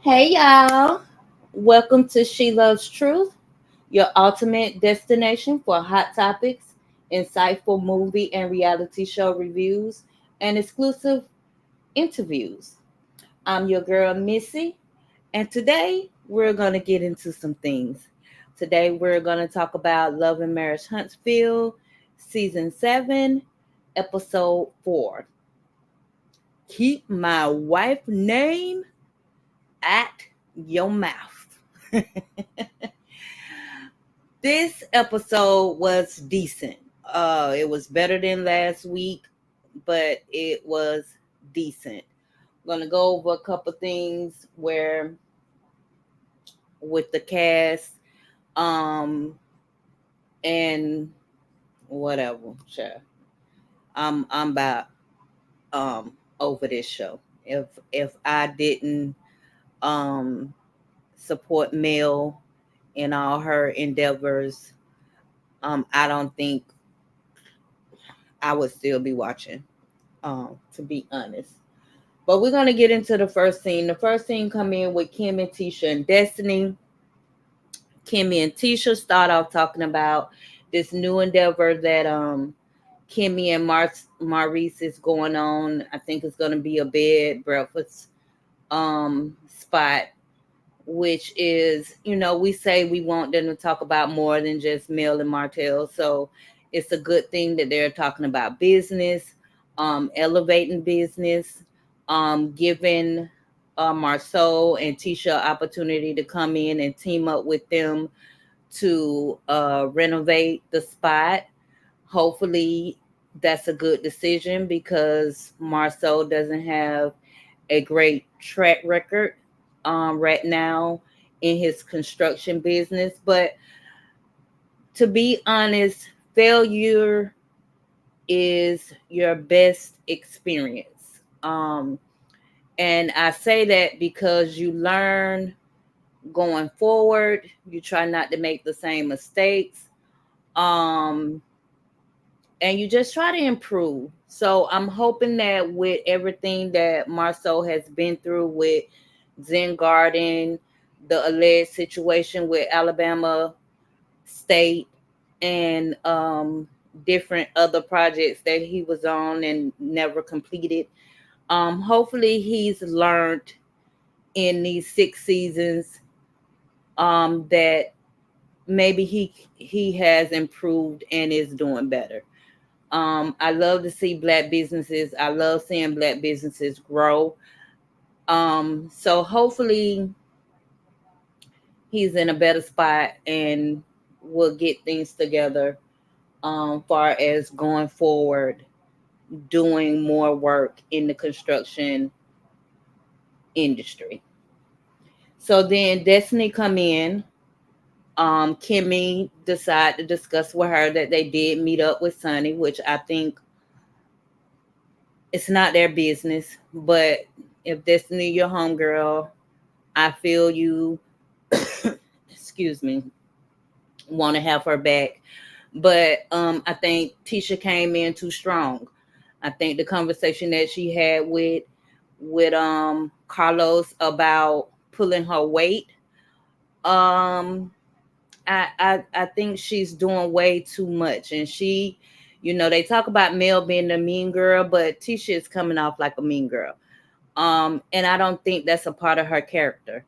Hey y'all, welcome to She Loves Truth, your ultimate destination for hot topics, insightful movie and reality show reviews, and exclusive interviews. I'm your girl Missy, and today we're going to get into some things. Today we're going to talk about Love and Marriage Huntsville, Season 7, Episode 4. Keep my wife name at your mouth. This episode was decent. It was better than last week, but it was decent. I'm gonna go over a couple things where with the cast, um, and whatever. Sure, I'm about over this show. If I didn't um support Mel in all her endeavors, I don't think I would still be watching. To be honest. But we're gonna get into the first scene. The first scene come in with Kim and Tisha and Destiny. Kimmy and Tisha start off talking about this new endeavor that Kimmy and Maurice is going on. I think it's gonna be a bed breakfast spot, which is, we say we want them to talk about more than just Mel and Martell. So it's a good thing that they're talking about business, elevating business, giving Marceau and Tisha opportunity to come in and team up with them to renovate the spot. Hopefully, that's a good decision because Marceau doesn't have a great track record right now in his construction business. But to be honest, failure is your best experience. And I say that because you learn going forward, you try not to make the same mistakes. Um, and you just try to improve. So I'm hoping that with everything that Marceau has been through with Zen Garden, the alleged situation with Alabama State, and different other projects that he was on and never completed. Hopefully, he's learned in these 6 seasons that maybe he has improved and is doing better. I love to see black businesses. I love seeing black businesses grow. So hopefully he's in a better spot and will get things together far as going forward, doing more work in the construction industry. So then Destiny come in. Kimmy decide to discuss with her that they did meet up with Sonny, which I think it's not their business. But if Destiny your homegirl, I feel you excuse me, want to have her back. But I think Tisha came in too strong. I think the conversation that she had with Carlos about pulling her weight, um I think she's doing way too much. And she, they talk about Mel being the mean girl, but Tisha is coming off like a mean girl. And I don't think that's a part of her character.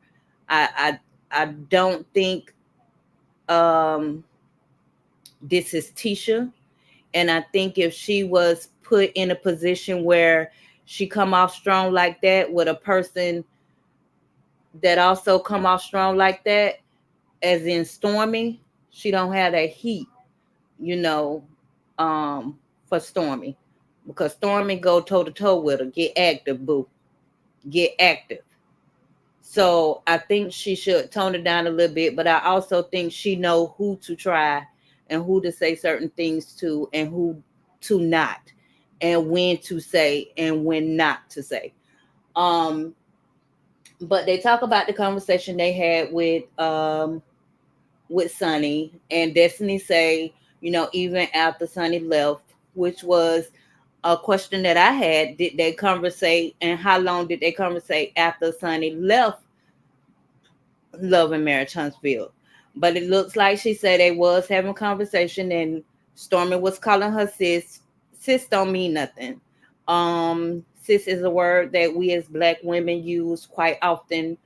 I don't think um this is Tisha. And I think if she was put in a position where she come off strong like that with a person that also come off strong like that, as in Stormy, she don't have that heat, you know, for Stormy. Because Stormy go toe to toe with her. Get active, boo. Get active. So I think she should tone it down a little bit, but I also think she know who to try and who to say certain things to and who to not, and when to say and when not to say. Um, but they talk about the conversation they had with Sonny, and Destiny say, even after Sonny left, which was a question that I had, did they conversate and how long did they conversate after Sonny left Love and Marriage Huntsville. But it looks like she said they was having conversation and Stormy was calling her sis. Sis don't mean nothing. Sis is a word that we as black women use quite often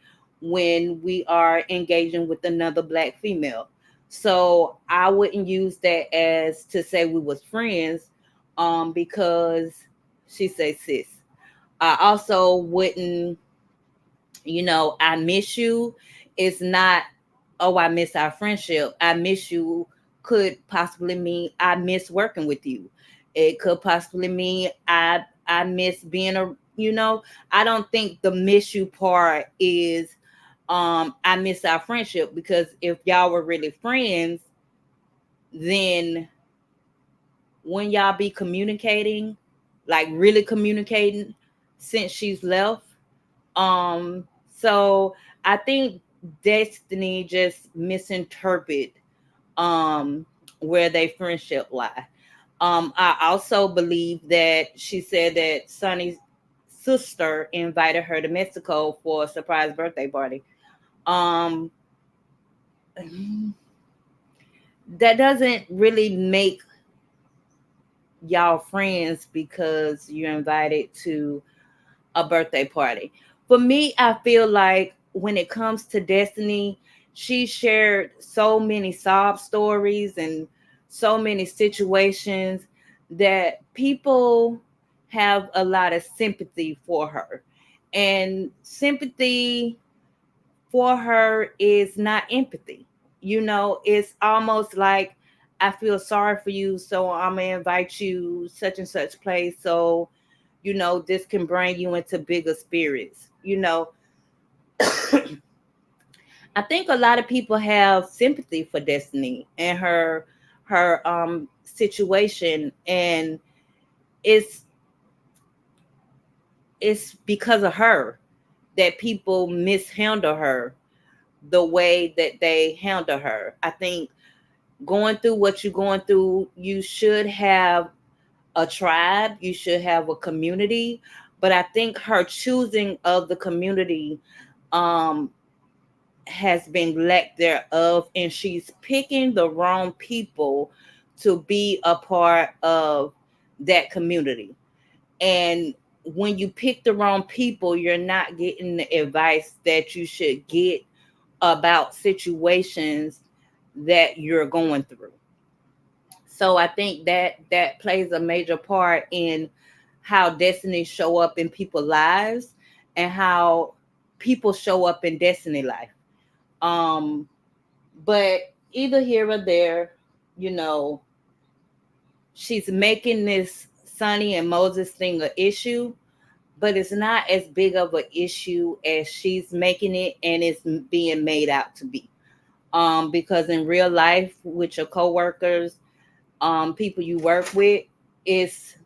when we are engaging with another black female. So I wouldn't use that as to say we was friends, because she say sis. I also wouldn't, I miss you. It's not, oh, I miss our friendship. I miss you could possibly mean I miss working with you. It could possibly mean I miss being I don't think the miss you part is I miss our friendship, because if y'all were really friends, then when y'all be communicating, like really communicating since she's left. So I think Destiny just misinterpret um where their friendship lie. I also believe that she said that Sonny's sister invited her to Mexico for a surprise birthday party. Um that doesn't really make y'all friends because you're invited to a birthday party. For me, I feel like when it comes to Destiny, she shared so many sob stories and so many situations that people have a lot of sympathy for her. And sympathy for her is not empathy. It's almost like I feel sorry for you, so I'm gonna invite you such and such place so this can bring you into bigger spirits. I think a lot of people have sympathy for Destiny and her situation, and it's it's because of her that people mishandle her the way that they handle her. I think going through what you're going through, you should have a tribe, you should have a community. But I think her choosing of the community um has been lack thereof, and she's picking the wrong people to be a part of that community. And when you pick the wrong people, you're not getting the advice that you should get about situations that you're going through. So I think that plays a major part in how Destiny show up in people's lives and how people show up in Destiny life. Um, but either here or there, you know, she's making this Sonny and Moses thing an issue, but it's not as big of an issue as she's making it and it's being made out to be. Because in real life, with your coworkers, people you work with, it's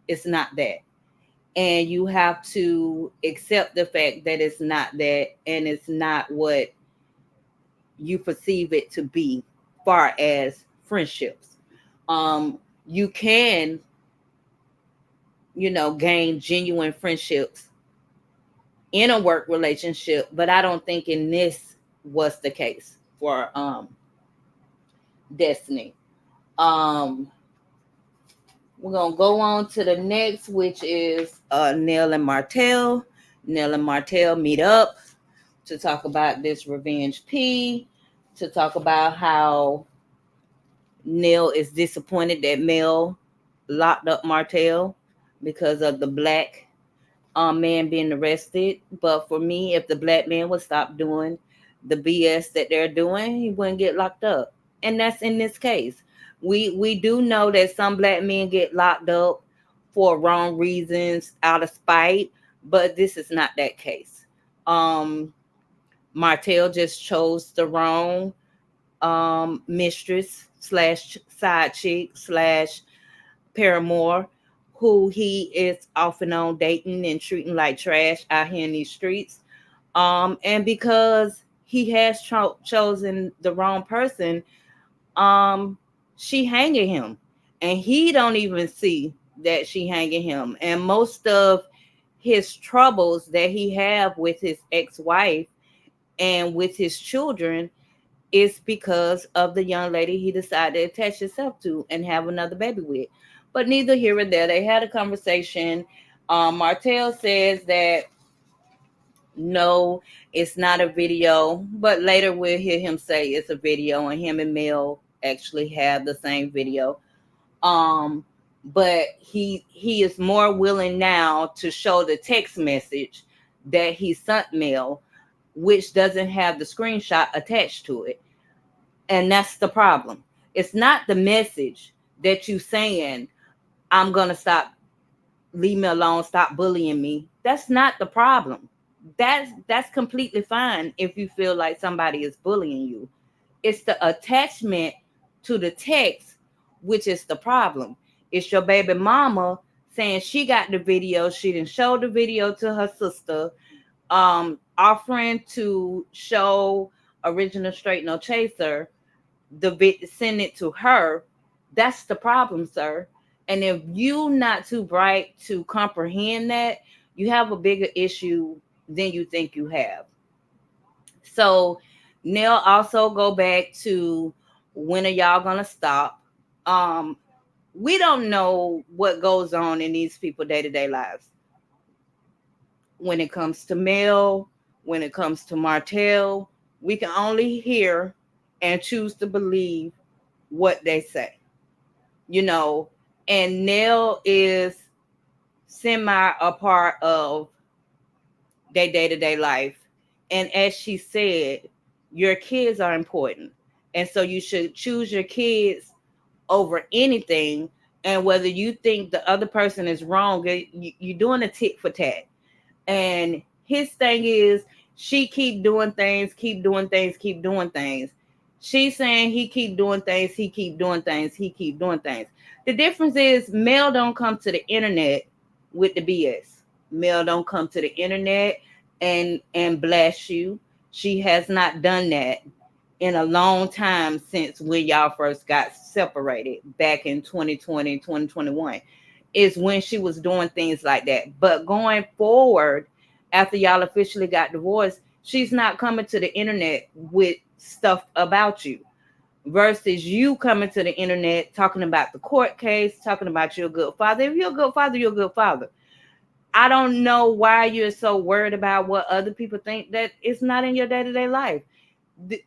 it's not that, and you have to accept the fact that it's not that, and it's not what you perceive it to be, far as friendships. You can, gain genuine friendships in a work relationship, but I don't think in this was the case for Destiny. Um, we're gonna go on to the next, which is Nell and Martell. Nell and Martell meet up to talk about this revenge P, to talk about how Nell is disappointed that Mel locked up Martell because of the black man being arrested. But for me, if the black man would stop doing the BS that they're doing, he wouldn't get locked up. And that's in this case. We do know that some black men get locked up for wrong reasons out of spite, but this is not that case. Um Martell just chose the wrong mistress slash side chick slash paramour, who he is off and on dating and treating like trash out here in these streets. And because he has chosen the wrong person, um, she hanging him, and he don't even see that she hanging him. And most of his troubles that he have with his ex-wife And with his children, it's because of the young lady he decided to attach himself to and have another baby with. But neither here or there. They had a conversation. Martell says that no, it's not a video, but later we'll hear him say it's a video, and him and Mel actually have the same video. Um, but he is more willing now to show the text message that he sent Mel, which doesn't have the screenshot attached to it. And that's the problem. It's not the message that you saying, I'm gonna stop, leave me alone, stop bullying me. That's not the problem. That's completely fine if you feel like somebody is bullying you. It's the attachment to the text, which is the problem. It's your baby mama saying she got the video, she didn't show the video to her sister, offering to show original straight no chaser, send it to her. That's the problem, sir. And if you not too bright to comprehend that, you have a bigger issue than you think you have. So Neil also go back to, when are y'all gonna stop? Um, we don't know what goes on in these people day-to-day lives. When it comes to Mel, when it comes to Martell, we can only hear and choose to believe what they say, you know. And Nell is semi a part of their day-to-day life. And as she said, your kids are important. And so you should choose your kids over anything. And whether you think the other person is wrong, you're doing a tit for tat. And his thing is, she keep doing things, keep doing things, keep doing things. She's saying he keep doing things, he keep doing things, he keep doing things. The difference is Mel don't come to the internet with the BS. Mel don't come to the internet and blast you. She has not done that in a long time since when y'all first got separated back in 2020, 2021 is when she was doing things like that. But going forward, after y'all officially got divorced, she's not coming to the internet with stuff about you. Versus you coming to the internet talking about the court case, talking about you're a good father. If you're a good father, you're a good father. I don't know why you're so worried about what other people think. That it's not in your day-to-day life.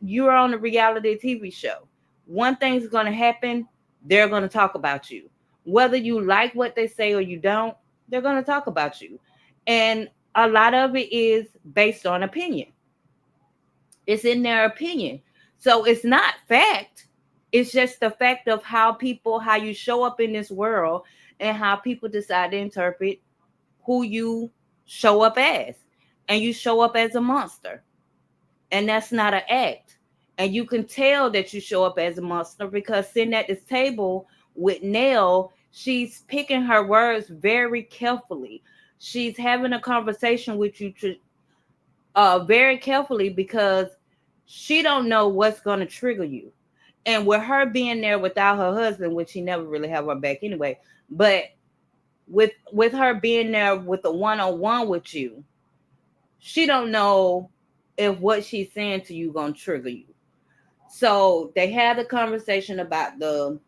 You're on a reality TV show. One thing's going to happen, they're going to talk about you. Whether you like what they say or you don't, they're going to talk about you. And a lot of it is based on opinion. It's in their opinion. So it's not fact. It's just the fact of how you show up in this world and how people decide to interpret who you show up as. And you show up as a monster, and that's not an act. And you can tell that you show up as a monster because sitting at this table with Nell, she's picking her words very carefully. She's having a conversation with you very carefully because she don't know what's going to trigger you. And with her being there without her husband, which he never really have her back anyway, but with her being there with a one-on-one with you, she don't know if what she's saying to you gonna trigger you. So they had a conversation about the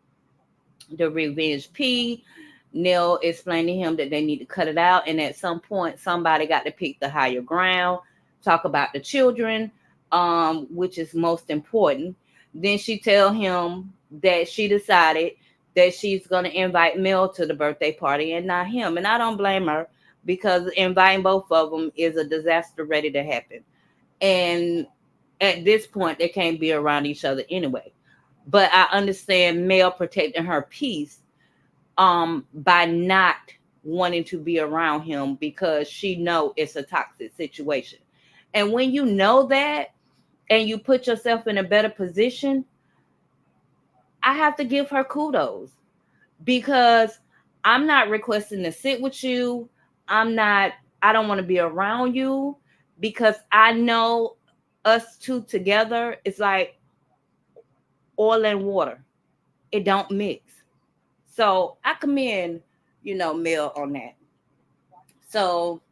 revenge P. Neil explained to him that they need to cut it out, and at some point, somebody got to pick the higher ground. Talk about the children, which is most important. Then she tell him that she decided that she's gonna invite Mel to the birthday party and not him, and I don't blame her because inviting both of them is a disaster ready to happen. And at this point, they can't be around each other anyway. But I understand Mel protecting her peace by not wanting to be around him because she know it's a toxic situation. And when you know that and you put yourself in a better position, I have to give her kudos because I'm not requesting to sit with you. I don't want to be around you because I know us two together is like oil and water. It don't mix. So I commend, Mel on that. So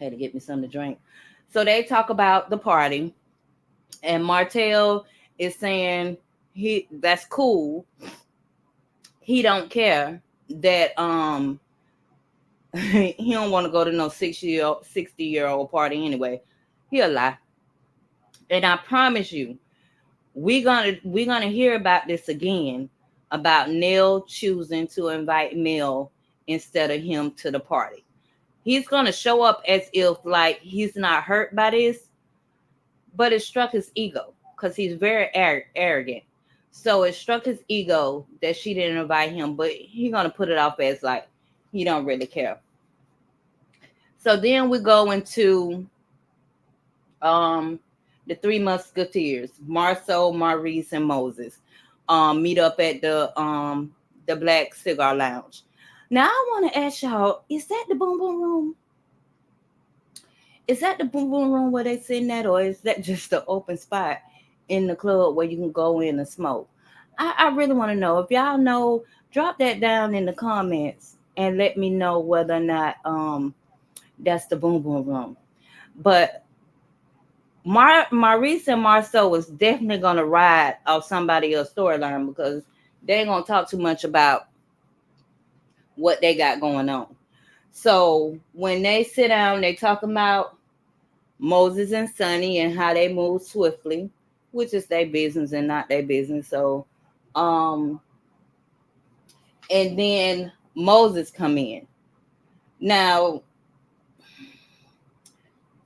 Had to get me something to drink. So they talk about the party, and Martell is saying that's cool. He don't care that he don't want to go to no 60-year-old party anyway. He'll lie. And I promise you, we're gonna hear about this again, about Neil choosing to invite Mel instead of him to the party. He's gonna show up as if like he's not hurt by this, but it struck his ego because he's very arrogant. So it struck his ego that she didn't invite him, but he's gonna put it off as like he don't really care. So then we go into um the three musketeers, Marceau, Maurice, and Moses, meet up at the Black Cigar Lounge. Now I want to ask y'all, is that the boom boom room? Is that the boom boom room where they sitting at, or is that just the open spot in the club where you can go in and smoke? I really want to know. If y'all know, drop that down in the comments and let me know whether or not that's the boom boom room. But Maurice and Marceau was definitely gonna ride off somebody else's storyline because they ain't gonna talk too much about what they got going on. So when they sit down, they talk about Moses and Sonny and how they move swiftly, which is their business and not their business. So, um, and then Moses come in. Now,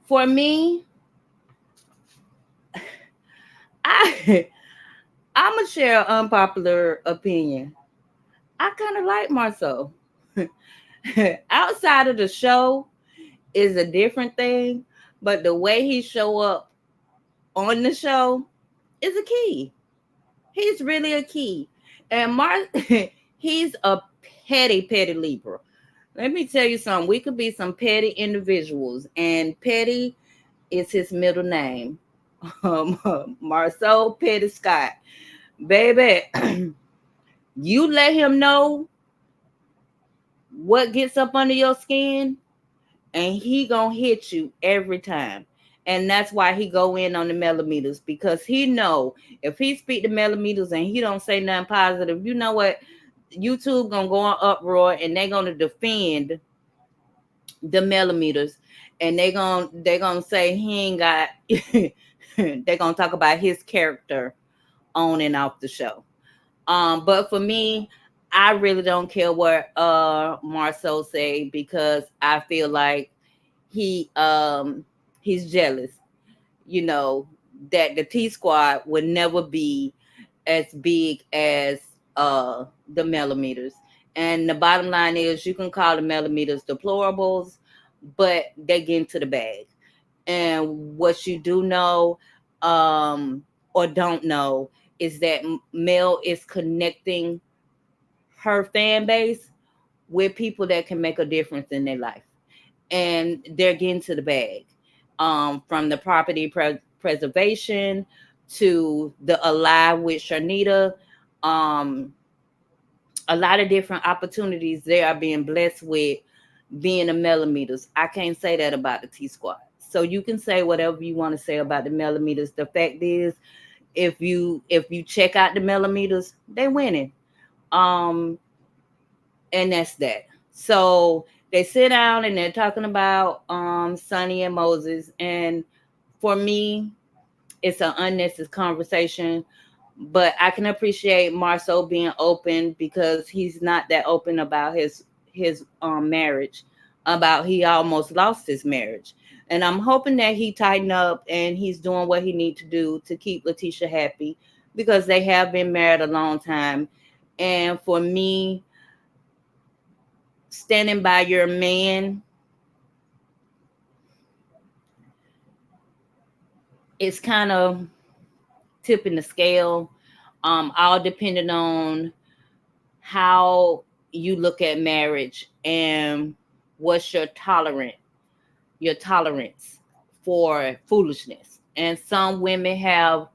for me, I I'm gonna share an unpopular opinion. I kind of like Marceau. Outside of the show is a different thing, but the way he show up on the show is a key. He's really a key. And Mark, he's a petty Libra. Let me tell you something. We could be some petty individuals, and petty is his middle name. Marceau Petty Scott. Baby, you let him know what gets up under your skin, and he gonna hit you every time. And that's why he go in on the millimeters, because he know if he speak the millimeters and he don't say nothing positive, you know what, YouTube gonna go on uproar and they gonna defend the millimeters, and they gonna say he ain't got they gonna talk about his character on and off the show. But for me, I really don't care what Marceau say, because I feel like he he's jealous, you know, that the T Squad would never be as big as the millimeters. And the bottom line is, you can call the millimeters deplorables, but they get into the bag. And what you do know, or don't know, is that Mel is connecting her fan base with people that can make a difference in their life, and they're getting to the bag, from the property preservation to the Alive with Sharnita. um, a lot of different opportunities they are being blessed with, being the millimeters. I can't say that about the T Squad. So you can say whatever you want to say about the millimeters. The fact is, if you check out the millimeters, they winning. Um, and that's that. So they sit down and they're talking about Sonny and Moses, and for me, it's an unnecessary conversation. But I can appreciate Marceau being open, because he's not that open about his marriage, about he almost lost his marriage. And I'm hoping that he tighten up and he's doing what he need to do to keep Letitia happy, because they have been married a long time. And for me, standing by your man, it's kind of tipping the scale, all depending on how you look at marriage and what's your tolerance for foolishness. And some women have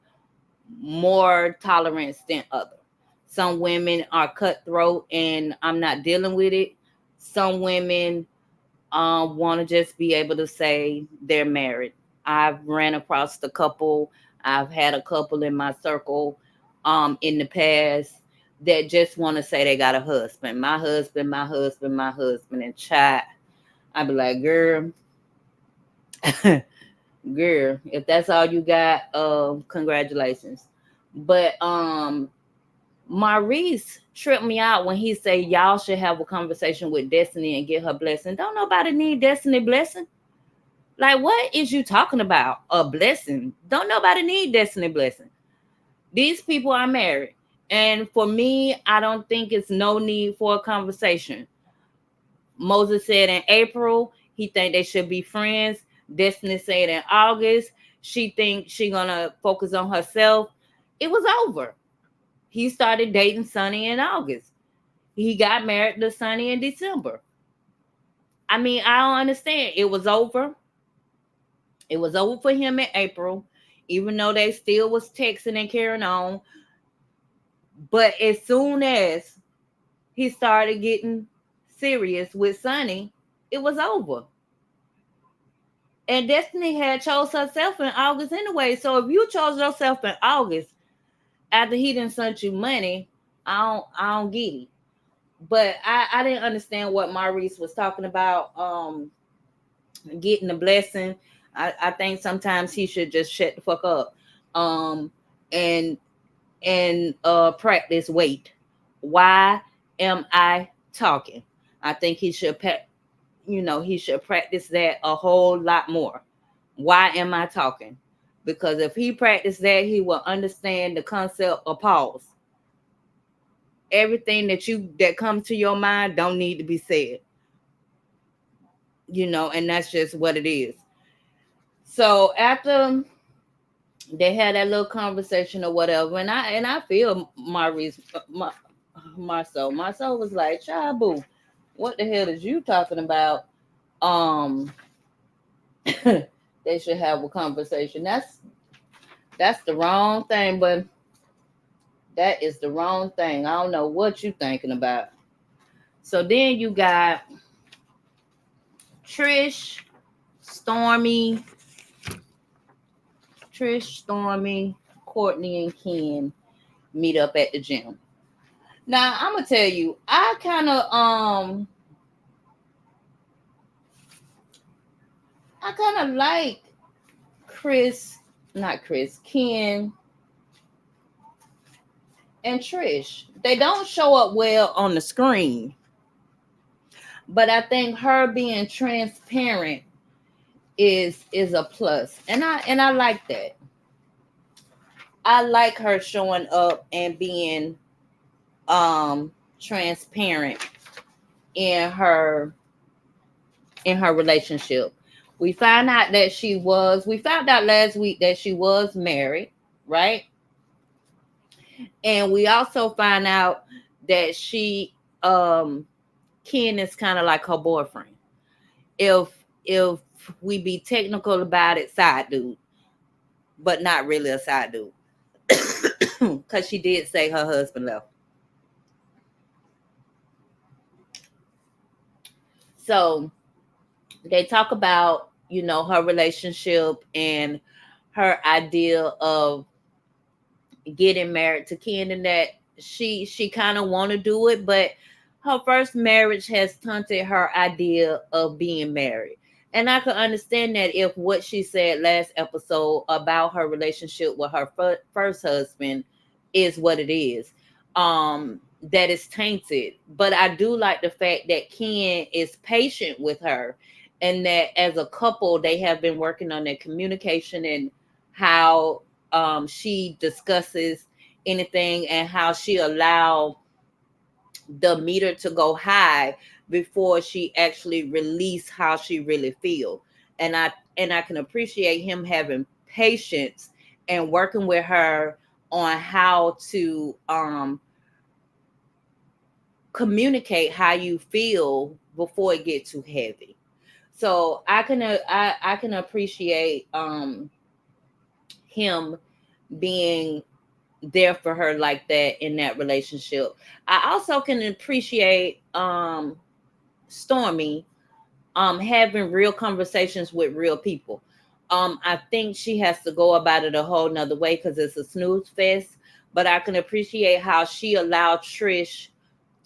more tolerance than others. Some women are cutthroat and I'm not dealing with it. Some women want to just be able to say they're married. I've ran across the couple. I've had a couple in my circle in the past that just want to say they got a husband. My husband, my husband, my husband, and chat. I'd be like, girl, girl, if that's all you got, congratulations. But Maurice tripped me out when he said y'all should have a conversation with Destiny and get her blessing. Don't nobody need Destiny blessing. Like, what is you talking about? A blessing? Don't nobody need Destiny blessing. These people are married. And for me, I don't think it's no need for a conversation. Moses said in April, he think they should be friends. Destiny said in August, she think she gonna focus on herself. It was over. He started dating Sonny in August. He got married to Sonny in December. I mean, I don't understand. It was over. It was over for him in April, even though they still was texting and carrying on. But as soon as he started getting serious with Sonny, it was over. And Destiny had chose herself in August anyway. So if you chose yourself in August after he didn't send you money, I don't get it. But I didn't understand what Maurice was talking about. Getting the blessing. I think sometimes he should just shut the fuck up. Um and practice wait. Why am I talking? I think he should he should practice that a whole lot more. Why am I talking? Because if he practiced that, he will understand the concept of pause. Everything that comes to your mind don't need to be said. And that's just what it is. So after they had that little conversation or whatever, and I feel Maurice, Marcel was like, Chabu, what the hell is you talking about? Um, they should have a conversation. That's the wrong thing, but that is the wrong thing. I don't know what you thinking about. So then you got Trish, Stormy, Courtney, and Ken meet up at the gym. Now I'm gonna tell you, I kind of like Ken and Trish. They don't show up well on the screen, but I think her being transparent is a plus, and I like that. I like her showing up and being transparent in her relationship. We found out last week that she was married, right? And we also find out that Ken is kind of like her boyfriend. If if we be technical about it, side dude, but not really a side dude. Because she did say her husband left. So they talk about, her relationship and her idea of getting married to Ken, and that she kind of want to do it, but her first marriage has tainted her idea of being married. And I can understand that if what she said last episode about her relationship with her first husband is what it is, that is tainted. But I do like the fact that Ken is patient with her, and that as a couple they have been working on their communication and how she discusses anything, and how she allow the meter to go high before she actually release how she really feel. And I can appreciate him having patience and working with her on how to communicate how you feel before it get too heavy. So I can appreciate him being there for her like that in that relationship. I also can appreciate Stormy having real conversations with real people. I think she has to go about it a whole nother way because it's a snooze fest. But I can appreciate how she allowed Trish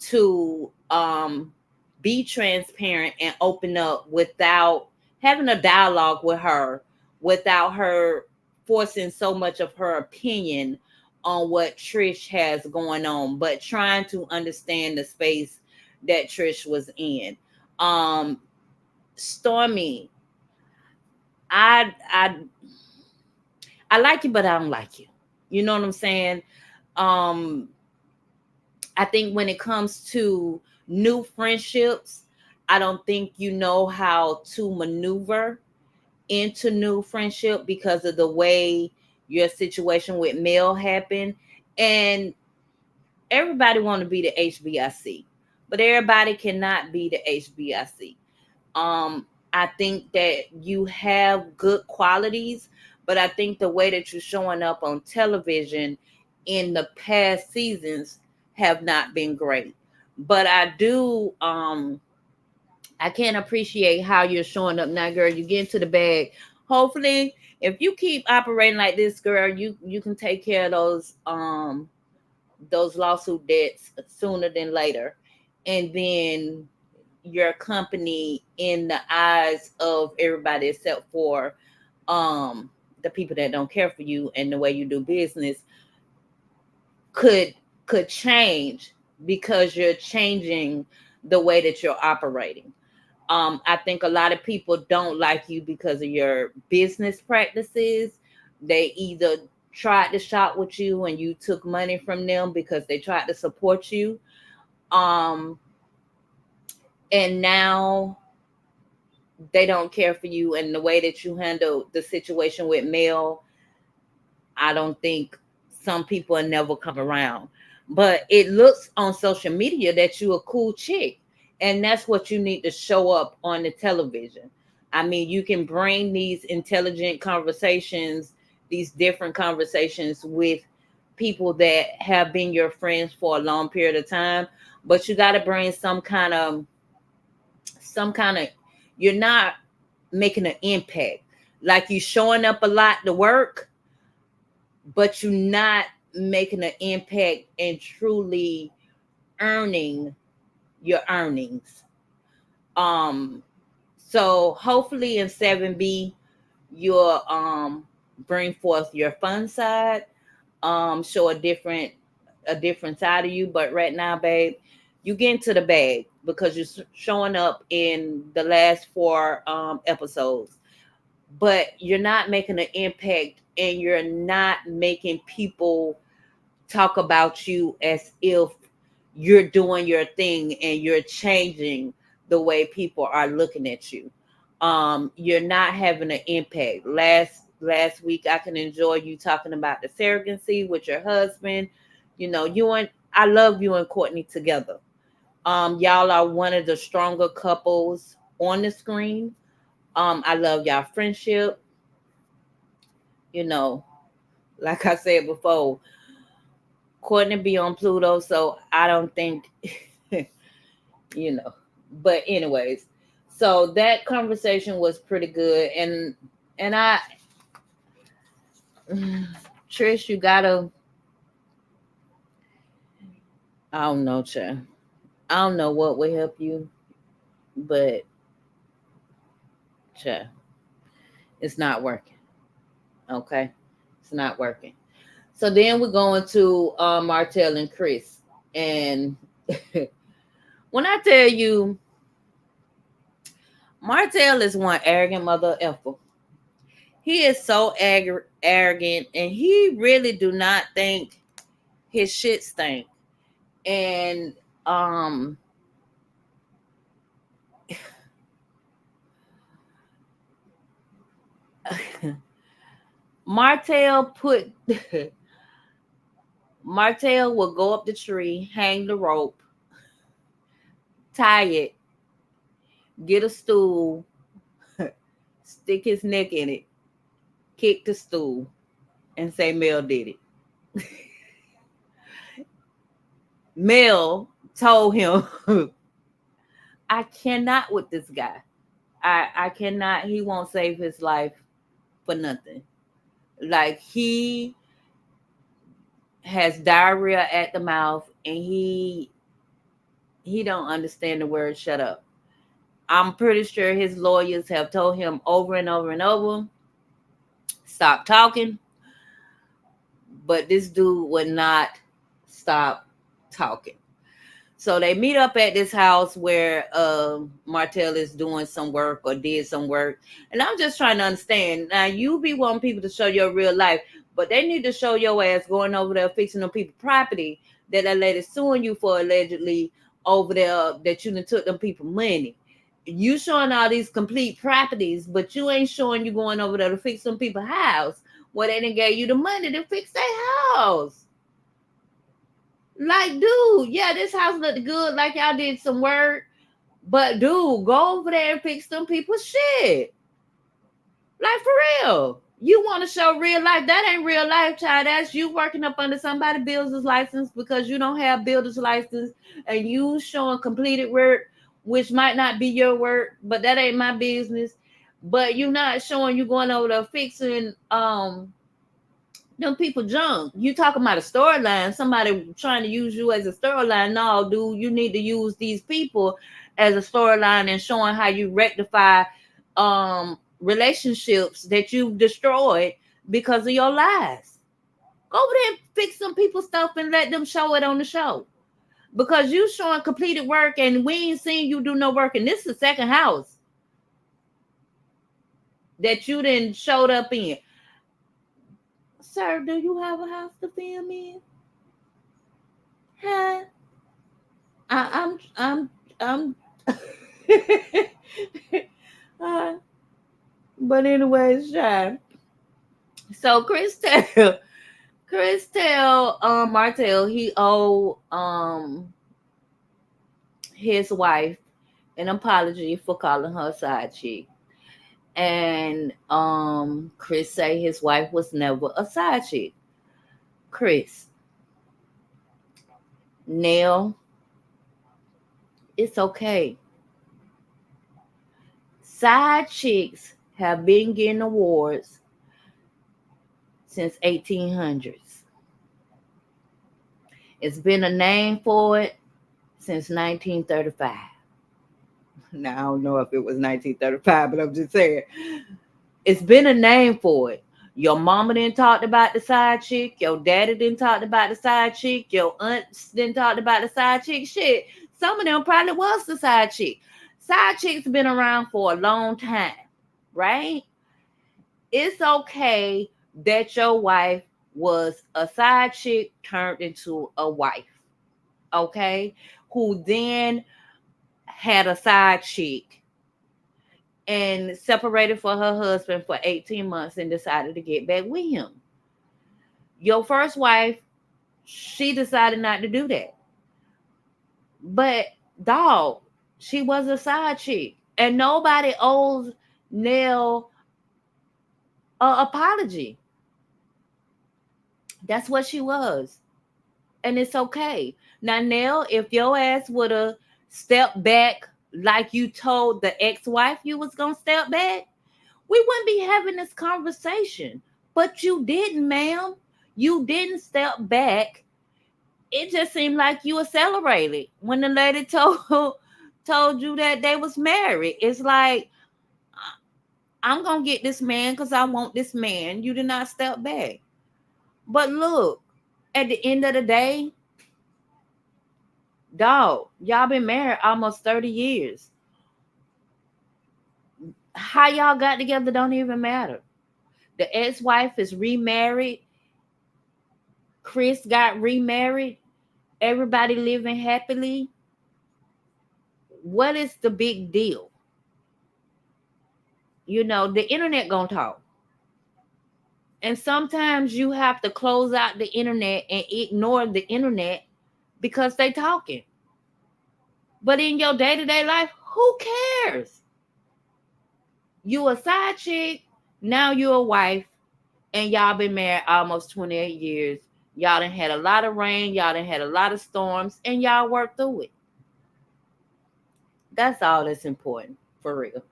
to be transparent and open up without having a dialogue with her, without her forcing so much of her opinion on what Trish has going on, but trying to understand the space that Trish was in. Um, Stormy, I I like you, but I don't like you. You know what I'm saying? Um, I think when it comes to new friendships, I don't think you know how to maneuver into new friendship because of the way your situation with Mel happened. And everybody want to be the HBIC, but everybody cannot be the HBIC. I think that you have good qualities, but I think the way that you're showing up on television in the past seasons have not been great. But I can appreciate how you're showing up now, girl. You get into the bag. Hopefully, if you keep operating like this, girl, you can take care of those lawsuit debts sooner than later. And then your company in the eyes of everybody except for um the people that don't care for you and the way you do business could could change because you're changing the way that you're operating. I think a lot of people don't like you because of your business practices. They either tried to shop with you and you took money from them because they tried to support you. Um, and now they don't care for you, and the way that you handle the situation with Mel, I don't think some people will never come around. But it looks on social media that you a cool chick. And that's what you need to show up on the television. I mean, you can bring these intelligent conversations, these different conversations with people that have been your friends for a long period of time, but you got to bring some kind of you're not making an impact. Like you showing up a lot to work, but you're not making an impact and truly earning your earnings. Um, so hopefully in 7B you'll bring forth your fun side, show a different side of you. But right now, babe, you get into the bag because you're showing up in the last four episodes, but you're not making an impact and you're not making people talk about you as if you're doing your thing and you're changing the way people are looking at you. You're not having an impact. Last week I can enjoy you talking about the surrogacy with your husband. You know, I love you and Courtney together. Y'all are one of the stronger couples on the screen. I love y'all friendship. You know, like I said before, Courtney be on Pluto, so I don't think you know. But anyways, so that conversation was pretty good, and I, Trish, you gotta, I don't know, Cha. I don't know what will help you, but Cha, it's not working. Okay, it's not working. So then we're going to Martell and Chris, and when I tell you, Martell is one arrogant mother effer. He is so arrogant, and he really do not think his shit stink. And um, Martell put Martell will go up the tree, hang the rope, tie it, get a stool, stick his neck in it, kick the stool, and say Mel did it. Mel told him, I cannot with this guy. I cannot. He won't save his life for nothing. Like he has diarrhea at the mouth, and he don't understand the word "shut up." I'm pretty sure his lawyers have told him over and over and over, stop talking, but this dude would not stop talking. So they meet up at this house where Martell is doing some work or did some work. And I'm just trying to understand. Now, you be wanting people to show your real life, but they need to show your ass going over there fixing them people property that lady suing you for allegedly over there that you done took them people money. You showing all these complete properties, but you ain't showing you going over there to fix some people's house where they done gave you the money to fix their house. Like, dude, yeah, this house looked good, like y'all did some work. But dude, go over there and fix them people's shit. Like for real. You want to show real life? That ain't real life, child. That's you working up under somebody builder's license because you don't have builder's license and you showing completed work, which might not be your work, but that ain't my business. But you not showing you going over there fixing them people junk. You talking about a storyline, somebody trying to use you as a storyline. No, dude, you need to use these people as a storyline and showing how you rectify relationships that you've destroyed because of your lies. Go over there and fix some people's stuff and let them show it on the show. Because you showing completed work and we ain't seen you do no work. And this is the second house that you didn't showed up in. Sir, do you have a house to film in? Huh? I'm uh, but anyways, Shy. So Chris tell Martell he owe his wife an apology for calling her a side chick. And Chris say his wife was never a side chick. Chris, Nell, it's okay. Side chicks have been getting awards since 1800s. It's been a name for it since 1935. Now I don't know if it was 1935, but I'm just saying it's been a name for it. Your mama didn't talk about the side chick. Your daddy didn't talk about the side chick. Your aunts didn't talk about the side chick. Shit, some of them probably was the side chick. Side chicks been around for a long time, right? It's okay that your wife was a side chick turned into a wife, okay? Who then had a side chick and separated for her husband for 18 months and decided to get back with him. Your first wife, she decided not to do that. But dog, she was a side chick. And nobody owes Nell an apology. That's what she was. And it's okay. Now, Nell, if your ass would have stepped back like you told the ex-wife you was gonna step back, we wouldn't be having this conversation. But you didn't, ma'am. You didn't step back. It just seemed like you accelerated when the lady told you that they was married. It's like I'm gonna get this man because I want this man. You did not step back. But look, at the end of the day, dog, y'all been married almost 30 years. How y'all got together don't even matter. The ex-wife is remarried. Chris got remarried. Everybody living happily. What is the big deal? The internet gonna talk. And sometimes you have to close out the internet and ignore the internet because they talking. But in your day-to-day life, who cares? You a side chick, now you a wife, and y'all been married almost 28 years. Y'all done had a lot of rain, y'all done had a lot of storms, and y'all worked through it. That's all that's important, for real.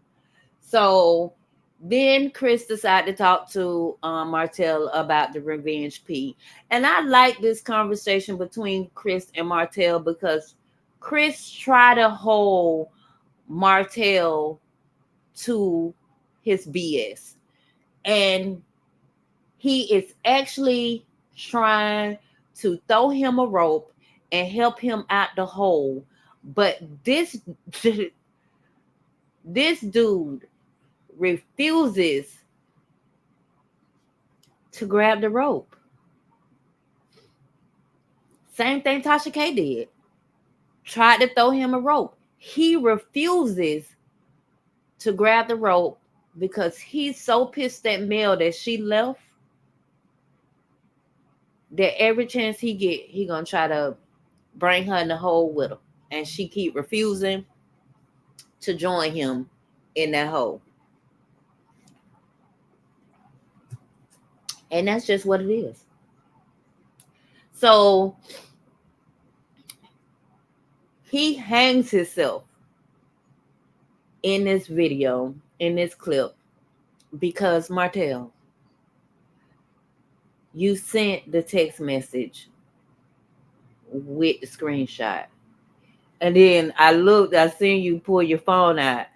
So then Chris decided to talk to Martell about the revenge P. And I like this conversation between Chris and Martell because Chris tried to hold Martell to his BS. And he is actually trying to throw him a rope and help him out the hole. But this dude refuses to grab the rope. Same thing Tasha K did. Tried to throw him a rope. He refuses to grab the rope because he's so pissed at Mel that she left that every chance he get, he gonna try to bring her in the hole with him. And she keep refusing to join him in that hole. And that's just what it is. So he hangs himself in this video, in this clip, because Martell, you sent the text message with the screenshot. And then I seen you pull your phone out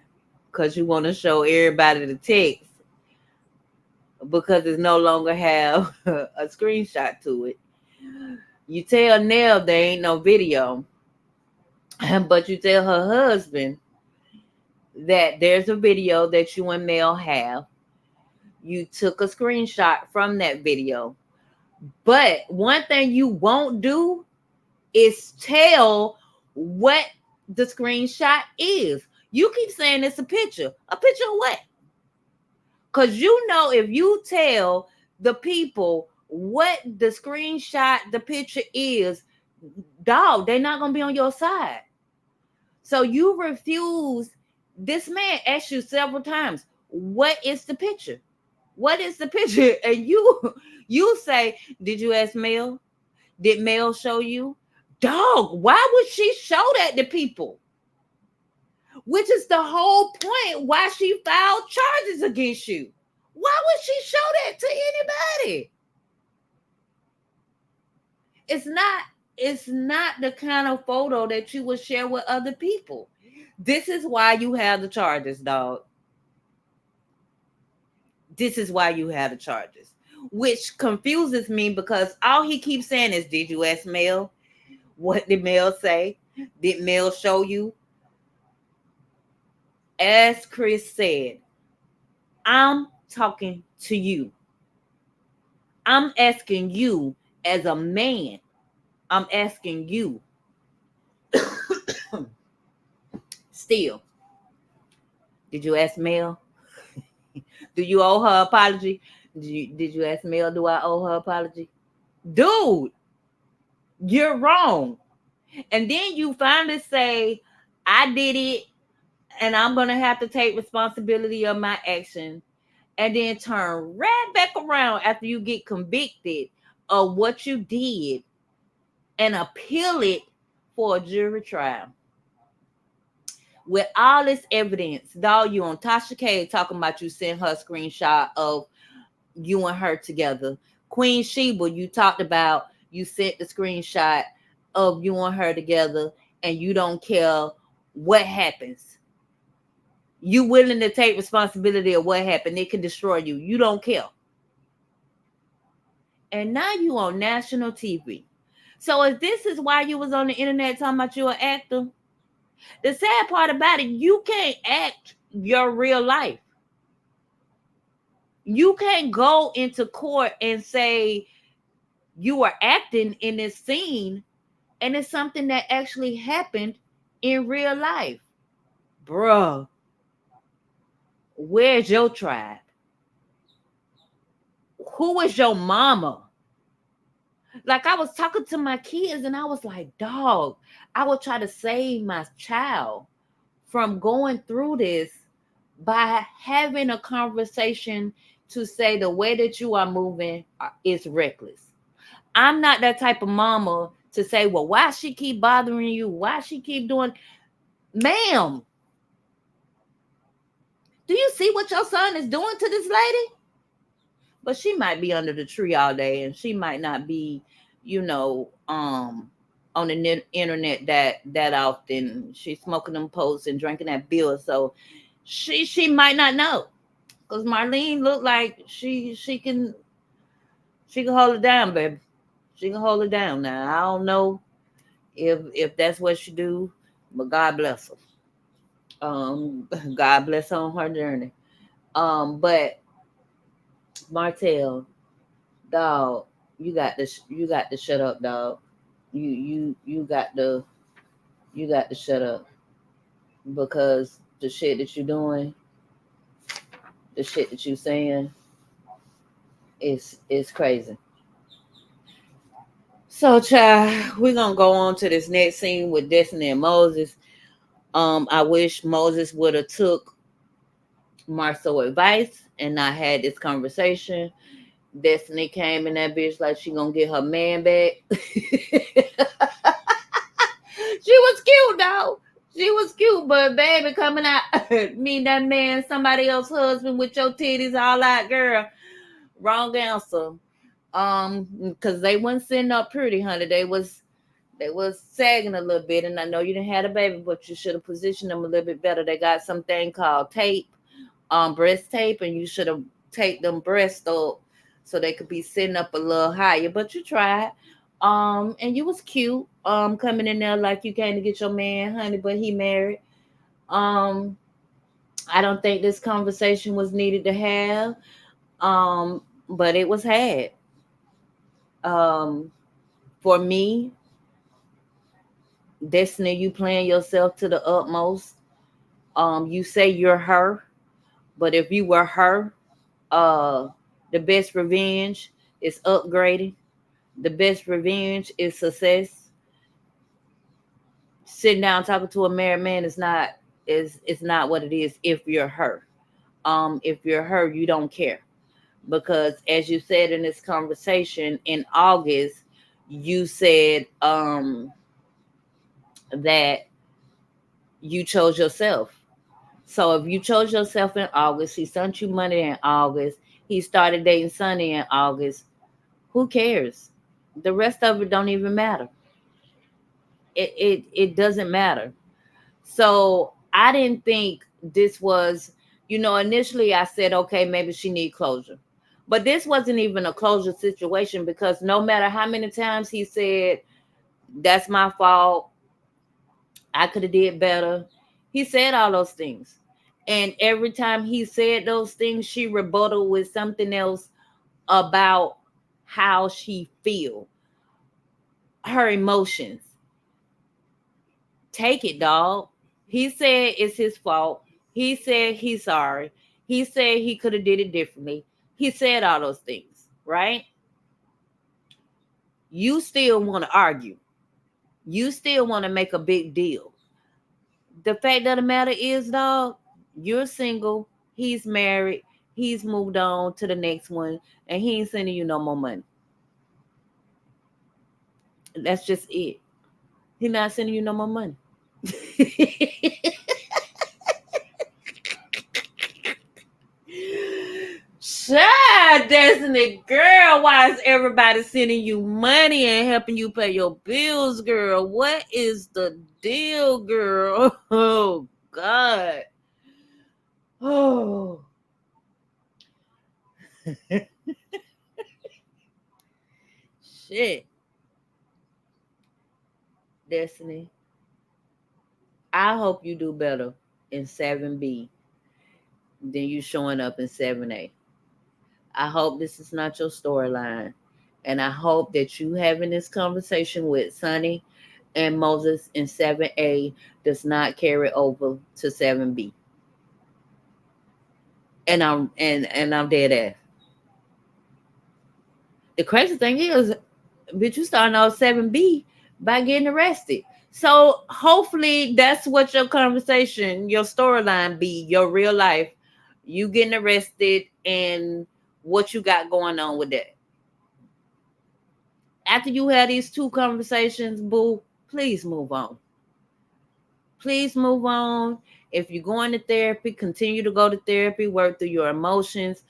because you want to show everybody the text because it no longer have a screenshot to it. You tell Nell there ain't no video, but you tell her husband that there's a video that you and Mel have. You took a screenshot from that video. But one thing you won't do is tell what the screenshot is. You keep saying it's a picture. A picture of what? Because you know if you tell the people what the screenshot, the picture is, dog, they're not going to be on your side. So you refuse. This man asked you several times, what is the picture? What is the picture? And you say, did you ask Mel? Did Mel show you? Dog, why would she show that to people? Which is the whole point why she filed charges against you. Why would she show that to anybody? It's not the kind of photo that you would share with other people. This is why you have the charges, dog. This is why you have the charges. Which confuses me because all he keeps saying is, did you ask Mel? What did Mel say? Did Mel show you? As Chris said, I'm talking to you. I'm asking you as a man. I'm asking you. Still, did you ask Mel? Do you owe her apology? Did you ask Mel, do I owe her apology? Dude, you're wrong. And then you finally say, I did it and I'm going to have to take responsibility of my action. And then turn right back around after you get convicted of what you did and appeal it for a jury trial. With all this evidence, dog, you on Tasha K talking about you sent her a screenshot of you and her together. Queen Sheba, you talked about you sent the screenshot of you and her together and you don't care what happens. You willing to take responsibility of what happened. It can destroy you. You don't care. And now you on national TV. So if this is why you was on the internet talking about you an actor, the sad part about it, you can't act your real life. You can't go into court and say you are acting in this scene and it's something that actually happened in real life. Bruh, where's your tribe? Who is your mama? Like I was talking to my kids and I was like, dog, I will try to save my child from going through this by having a conversation to say the way that you are moving is reckless. I'm not that type of mama to say, well, why she keep bothering you? Why she keep doing? Ma'am, Do you see what your son is doing to this lady? But she might be under the tree all day, and she might not be, you know, on the internet that often. She's smoking them posts and drinking that beer, so she might not know. Cause Marlene looked like she can hold it down, baby. She can hold it down. Now I don't know if that's what she do, but God bless her. God bless her on her journey. But Martell, dog, you got to shut up, dog. You got to shut up because the shit that you doing, the shit that you saying is crazy. So, child, we're gonna go on to this next scene with Destiny and Moses. I wish Moses would have took Marceau advice and not had this conversation. Destiny came in that bitch like she gonna get her man back. She was cute though. She was cute, but baby coming out, me that man, somebody else's husband with your titties all out, girl. Wrong answer. Because they wasn't sitting up pretty, honey. They was sagging a little bit, and I know you didn't have a baby, but you should have positioned them a little bit better. They got something called tape, breast tape, and you should have taped them breasts up so they could be sitting up a little higher. But you tried. And you was cute. Coming in there like you came to get your man, honey, but he married. Um, I don't think this conversation was needed to have. But it was had. Um, for me, Destiny, you playing yourself to the utmost. You say you're her, but if you were her, uh, the best revenge is upgrading. The best revenge is success. Sitting down talking to a married man is not what it is if you're her. If you're her, you don't care. Because as you said in this conversation in August, you said that you chose yourself. So if you chose yourself in August, he sent you money in August, he started dating Sunny in August, who cares? The rest of it don't even matter. It doesn't matter. So I didn't think this was, initially I said, okay, maybe she need closure. But this wasn't even a closure situation because no matter how many times he said, that's my fault, I could have did better. He said all those things. And every time he said those things, she rebutted with something else about how she feel, her emotions. Take it, dog. He said it's his fault. He said he's sorry. He said he could have did it differently. He said all those things, right? You still want to argue. You still want to make a big deal. The fact of the matter is, dog, you're single. He's married. He's moved on to the next one, and he ain't sending you no more money. That's just it. He's not sending you no more money. Child, Destiny, girl, why is everybody sending you money and helping you pay your bills, girl? What is the deal, girl? Oh, God. Oh, shit. Destiny, I hope you do better in 7B than you showing up in 7A. I hope this is not your storyline. And I hope that you having this conversation with Sonny and Moses in 7A does not carry over to 7B. And I'm dead ass. The crazy thing is, bitch, you starting off 7B by getting arrested. So hopefully that's what your conversation, your storyline be, your real life. You getting arrested and what you got going on with that. After you had these two conversations, boo, please move on. Please move on If you're going to therapy, continue to go to therapy, work through your emotions.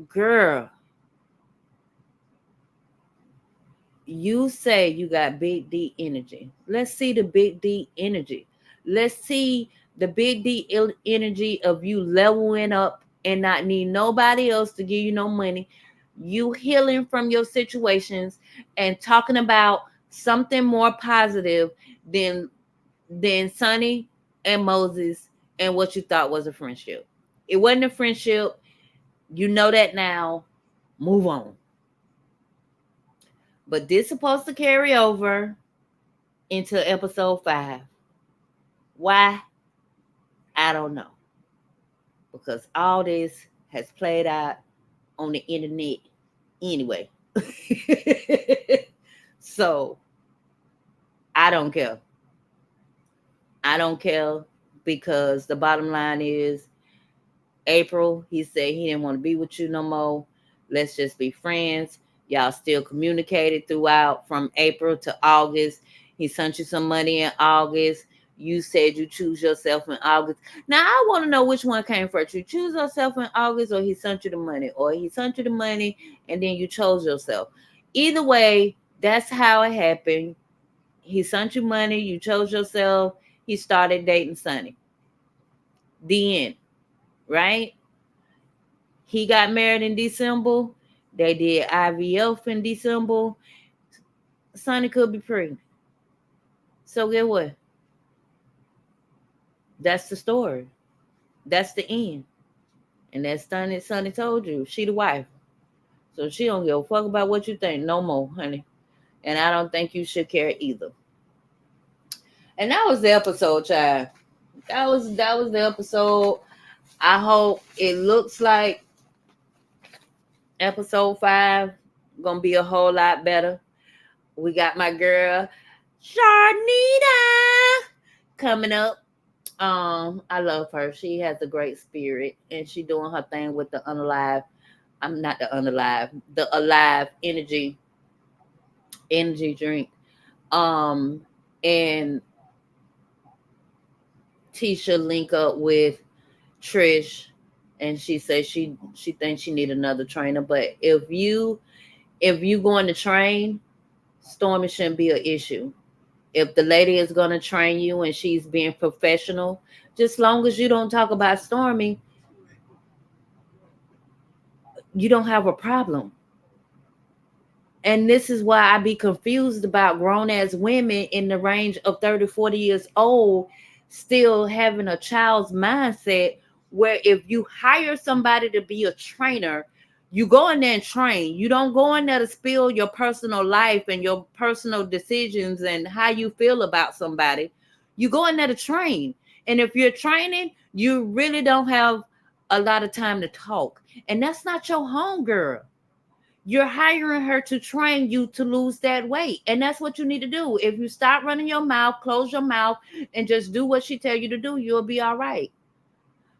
Girl, you say you got big D energy. Let's see the big D energy. Let's see the big D energy of you leveling up and not need nobody else to give you no money. You healing from your situations and talking about something more positive than Sonny and Moses and what you thought was a friendship. It wasn't a friendship. You know that now. Move on. But this supposed to carry over into episode 5. Why? I don't know. Because all this has played out on the internet anyway. So I don't care. I don't care because the bottom line is April, he said he didn't want to be with you no more. Let's just be friends. Y'all still communicated throughout from April to August. He sent you some money in August. You said you choose yourself in August. Now I want to know which one came first. You choose yourself in August, or he sent you the money, or he sent you the money and then you chose yourself. Either way, that's how it happened. He sent you money, you chose yourself. He started dating Sonny. The end, right? He got married in December. They did IVF in December. Sonny could be pregnant. So get what? That's the story. That's the end. And that's Sonny told you. She the wife. So she don't give a fuck about what you think no more, honey. And I don't think you should care either. And that was the episode, child. That was the episode. I hope it looks like episode 5 gonna be a whole lot better. We got my girl Sharnita coming up. I love her. She has a great spirit and she doing her thing with the unalive. I'm not the unalive, the alive energy drink. Um and Tisha link up with Trish and she says she thinks she need another trainer. But if you going to train, Stormy shouldn't be an issue. If the lady is going to train you and she's being professional, just long as you don't talk about Stormy, you don't have a problem. And this is why I be confused about grown ass women in the range of 30, 40 years old still having a child's mindset where if you hire somebody to be a trainer, you go in there and train. You don't go in there to spill your personal life and your personal decisions and how you feel about somebody. You go in there to train. And if you're training, you really don't have a lot of time to talk. And that's not your home girl. You're hiring her to train you to lose that weight. And that's what you need to do. If you stop running your mouth, close your mouth, and just do what she tell you to do, you'll be all right.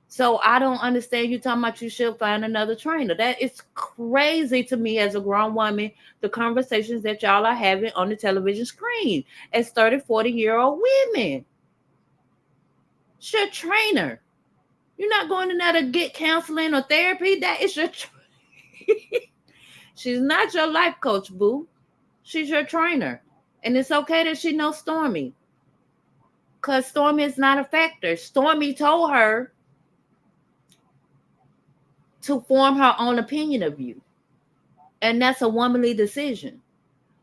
So I don't understand you talking about you should find another trainer. That is crazy to me as a grown woman, the conversations that y'all are having on the television screen as 30, 40-year-old women. She's your trainer. You're not going in there to get counseling or therapy. That is your She's not your life coach, boo. She's your trainer. And it's okay that she knows Stormy. Because Stormy is not a factor. Stormy told her to form her own opinion of you. And that's a womanly decision.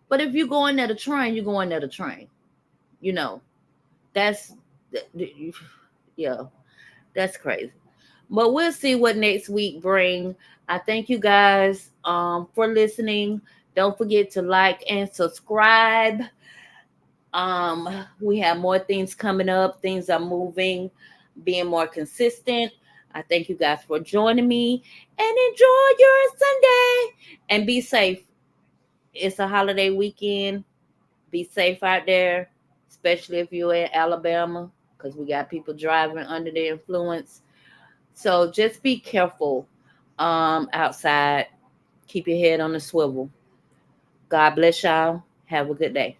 But if you go in there to train, you go in there to train. You know, that's, yeah, that's crazy. But we'll see what next week brings. I thank you guys for listening. Don't forget to like and subscribe. We have more things coming up. Things are moving, being more consistent. I thank you guys for joining me and enjoy your Sunday and be safe. It's a holiday weekend. Be safe out there, especially if you're in Alabama, because we got people driving under the influence. So just be careful outside. Keep your head on the swivel. God bless y'all. Have a good day.